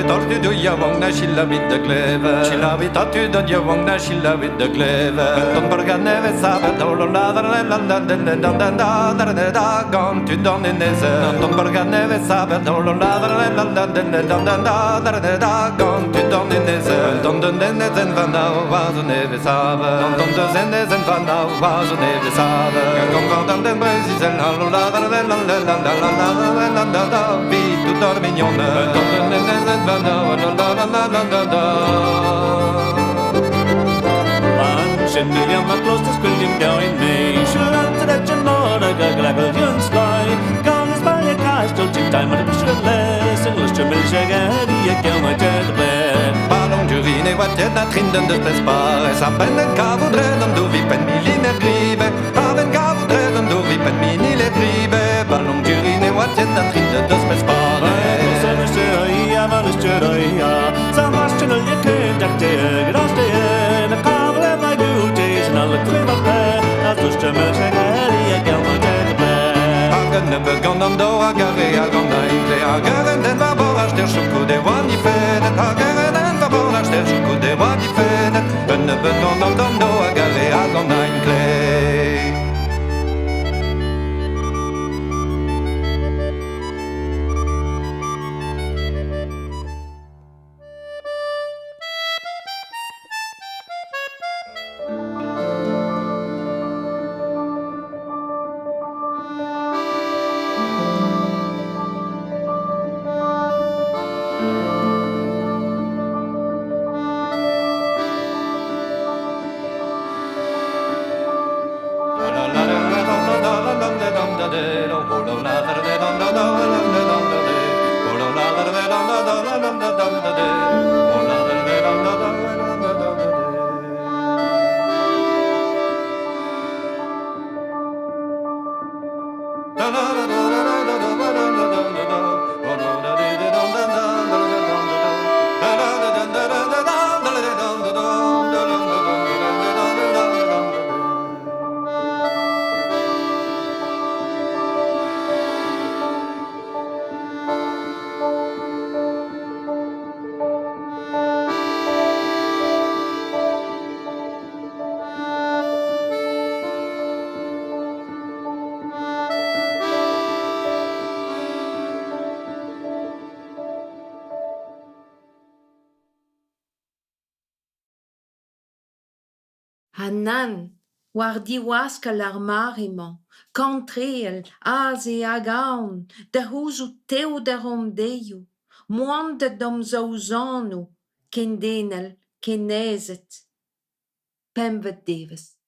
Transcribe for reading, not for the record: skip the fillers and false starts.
tortu du ja wong na schilla mit de gleve schilla mit tortu du ja wong na schilla mit de gleve ton borgane ve sabe dolo la la la la la la la la da gon tu don in neze ton borgane ve sabe dolo la la la la la la la da gon tu don in neze ton den neze van na was ne ve sabe ton de zende zen van na was ne ve sabe gon gon den brazil la la la la la la la la la la la vite tu dormignone ton de neze van na la la la la la la Känner man kloster skulle jag in mig Kör det jag några gaglar jön sky Gångs varje kast och till time att bli läsen lust jag vill säga det jag kan inte det Ballon du vine vad det där trinden det bespar så benden cavo dredan du vi pen milline gribe Haven cavo dredan du vi pen minile gribe Ballon du vine vad det där trinden det bespar Så det står jag var det står jag så måste du ju kunna det graste alle klippen dat dus te me zeggen ik kan maar tegen hagen ne begonnen do agare agon naite agaren den baboras der schuko de wani fenet agaren den baboras der schuko de wani fenet ne begonnen do agare agon naite Hanan, wardi waska l'armarement, cantreel, az e agaun, da houzu teo da rom deio, moande dom zauzano, ken denel, ken nezet. Pemvet deves.